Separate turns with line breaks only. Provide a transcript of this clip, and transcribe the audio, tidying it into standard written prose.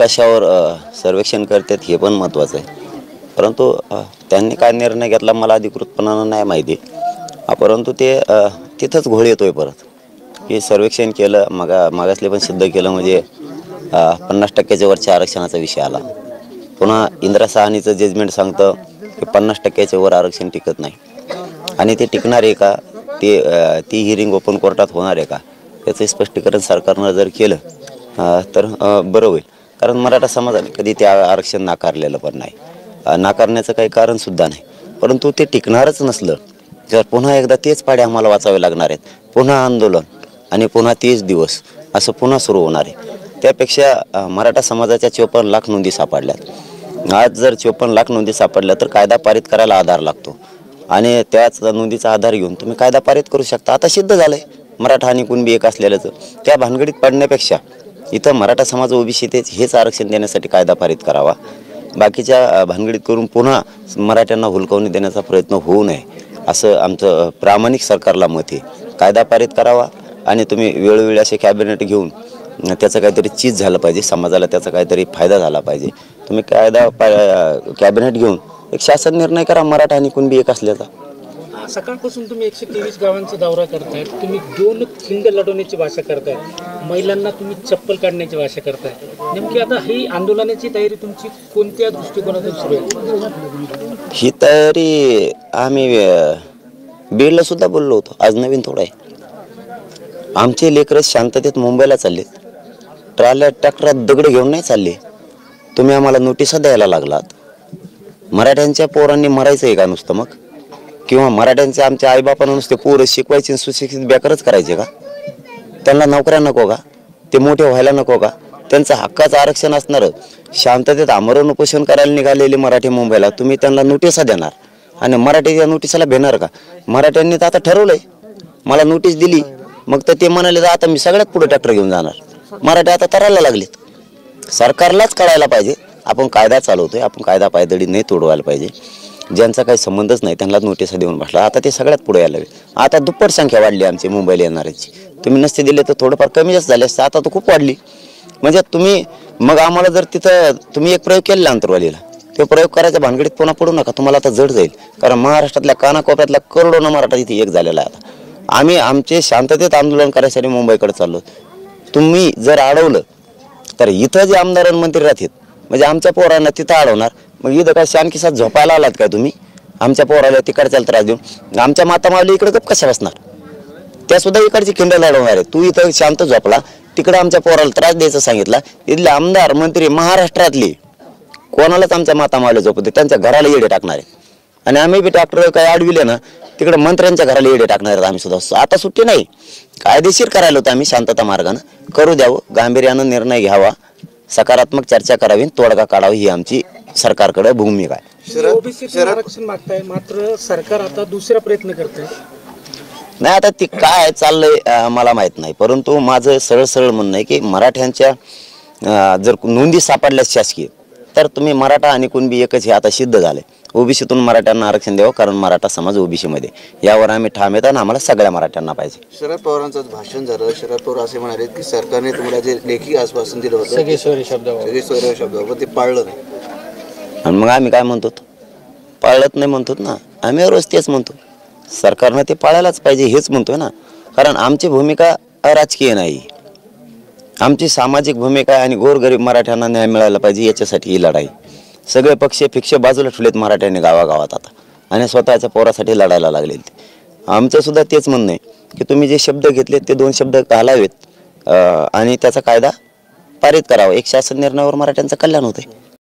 कशावर सर्वेक्षण करतात हे पण महत्त्वाचं आहे. परंतु त्यांनी काय निर्णय घेतला मला अधिकृतपणानं नाही माहिती. परंतु ते तिथंच घोळ येतोय परत की सर्वेक्षण केलं मागासले पण सिद्ध केलं म्हणजे 50% वरच्या आरक्षणाचा विषय आला. पुन्हा इंदिरा साहनीचं जजमेंट सांगतं की 50% वर आरक्षण टिकत नाही आणि ते टिकणार आहे का, ती हिअरिंग ओपन कोर्टात होणार आहे का, याचं स्पष्टीकरण सरकारनं जर केलं तर बरं होईल. कारण मराठा समाजाने कधी ते आरक्षण नाकारलेलं पण नाही, नाकारण्याचं काही कारणसुद्धा नाही. परंतु ते टिकणारच नसलं तर पुन्हा एकदा तेच पाडे आम्हाला वाचावे लागणार आहेत. पुन्हा आंदोलन आणि पुन्हा 30 दिवस असं पुन्हा सुरू होणार आहे. त्यापेक्षा मराठा समाजाच्या 54 लाख नोंदी सापडल्यात. आज जर 54 लाख नोंदी सापडल्या तर कायदा पारित करायला आधार लागतो आणि त्याच नोंदीचा आधार घेऊन तुम्ही कायदा पारित करू शकता. आता सिद्ध झालंय मराठा आणि कुणबी एक असलेलंच. त्या भानगडीत पडण्यापेक्षा इथं मराठा समाज ओबीसी हेच आरक्षण देण्यासाठी कायदा पारित करावा. बाकीच्या भानगडीत करून पुन्हा मराठ्यांना हुलकावणी देण्याचा प्रयत्न होऊ नये असं आमचं प्रामाणिक सरकारला मत आहे. कायदा पारित करावा आणि तुम्ही वेळोवेळी असे कॅबिनेट घेऊन त्याचं काहीतरी चीज झालं पाहिजे, समाजाला त्याचा काहीतरी फायदा झाला पाहिजे. तुम्ही कॅबिनेट घेऊन एक शासन निर्णय करा मराठा आणि कुणबी एक असल्याचा.
सकाळपासून तुम्ही 123 गावांचा दौरा करताय, तुम्ही 2 खिंड लढवण्याची भाषा करताय, महिलांना तुम्ही चप्पल काढण्याची भाषा करताय. नेमकी आता ही आंदोलनाची तयारी तुमची कोणत्या दृष्टिकोनातून सुरू आहे?
ही तयारी आम्ही बीडला सुद्धा बोललो होतो. आज नवीन थोडं आहे. आमचे लेकरं शांततेत मुंबईला चाललेत, ट्रॉल्या ट्रॅक्टरात दगड घेऊन नाही चालले. तुम्ही आम्हाला नोटिसा द्यायला लागलात. मराठ्यांच्या पोरांनी मरायचं आहे का नुसतं मग? किंवा मराठ्यांचे आमच्या आईबापांना नुसते पोरं शिकवायचे, सुशिक्षित बेकारच करायचे का? त्यांना नोकऱ्या नको का? ते मोठे व्हायला नको का? त्यांचं हक्काचं आरक्षण असणार. शांततेत आमरण उपोषण करायला निघालेले मराठी मुंबईला तुम्ही त्यांना नोटिसा देणार आणि मराठी या नोटिसाला भेटणार का? मराठ्यांनी तर आता ठरवलंय, मला नोटीस दिली मग तर ते म्हणाले तर आता मी सगळ्यात पुढे ट्रॅक्टर घेऊन जाणार. मराठी आता तरायला लागलेत. सरकारलाच कळायला पाहिजे आपण कायदा चालवतोय, आपण कायदा पायदळी नाही तोडवायला पाहिजे. ज्यांचा काही संबंधच नाही त्यांना नोटिसा देऊन बसला. आता ते सगळ्यात पुढे यायला लागले. आता दुप्पट संख्या वाढली आमची मुंबईला येणाऱ्याची. तुम्ही नसते दिले तर थोडंफार कमी जास्त झाले असते, आता तर खूप वाढली. म्हणजे तुम्ही मग आम्हाला जर तिथं तुम्ही एक प्रयोग केलेला अंतरवालीला, तो प्रयोग करायचा भानगडीत पुन्हा पडू नका. तुम्हाला आता जड जाईल. कारण महाराष्ट्रातल्या कानाकोपऱ्यातल्या करोडोनं मराठा इथे एक झालेला आहे. आता आम्ही आमचे शांततेत आंदोलन करायसाठी मुंबईकडे चाललो. तुम्ही जर अडवलं तर इथं जे आमदार आणि मंत्री राहतात म्हणजे आमच्या पोरांना तिथं अडवणार. मग इथं काय शानकीसात झोपायला आलात काय तुम्ही? आमच्या पोराला तिकडच्याला त्रास देऊन आमच्या माता मावली इकडे गप कशा बसणार? त्या सुद्धा इकडची खिंड लढवणार आहे. तू इथं शांत झोपला, तिकडे आमच्या पोराला त्रास द्यायचं सांगितला. इथले आमदार मंत्री महाराष्ट्रातले कोणालाच आमच्या माता मावली झोपते, त्यांच्या घराला येडे टाकणार आहे. आणि आम्ही बी ट्रॅक्टर काय अडविले ना तिकडे मंत्र्यांच्या घराला येडे टाकणार आहेत आम्ही सुद्धा. आता सुट्टी नाही, कायदेशीर करायला होतं. आम्ही शांतता मार्गानं करू द्यावं, गांभीर्यानं निर्णय घ्यावा, सकारात्मक चर्चा करावी, तोडगा काढावी ही आमची सरकारकडे भूमिका आहे.
ओबीसी आरक्षण मागताय मात्र सरकार आता दुसरा प्रयत्न करतंय.
नाही आता ती काय चाललंय मला माहित नाही. परंतु माझं सरळ म्हणणं आहे की मराठ्यांच्या जर नोंदी सापडल्या शासकीय तर तुम्ही मराठा आणि कुणबी एकच हे आता सिद्ध झाले. ओबीसीतून मराठ्यांना आरक्षण द्यावं कारण मराठा समाज ओबीसी मध्ये. यावर आम्ही ठाम येत आणि आम्हाला सगळ्या मराठ्यांना पाहिजे.
शरद पवारांचं भाषण झालं. शरद पवार असे म्हणाले की सरकारने तुम्हाला जे लेखी आश्वासन दिलं होतं सगळे सोयरे शब्दावर ते पाळलं नाही.
आणि मग आम्ही काय म्हणतो? पाळत नाही म्हणतो ना आम्ही. रोज तेच म्हणतो सरकारनं ते पाळायलाच पाहिजे हेच म्हणतोय ना. कारण आमची भूमिका अराजकीय नाही, आमची सामाजिक भूमिका आहे आणि गोरगरीब मराठ्यांना न्याय मिळाला पाहिजे याच्यासाठी ही लढाई. सगळे पक्ष फिक्ष बाजूला ठेवलेत मराठ्यांनी गावागावात आता आणि स्वतःच्या पोरासाठी लढायला लागले. आमचं सुद्धा तेच म्हणणं आहे की तुम्ही जे शब्द घेतलेत ते 2 शब्द घालावेत आणि त्याचा कायदा पारित करावा. एक शासन निर्णयावर मराठ्यांचं कल्याण होतंय.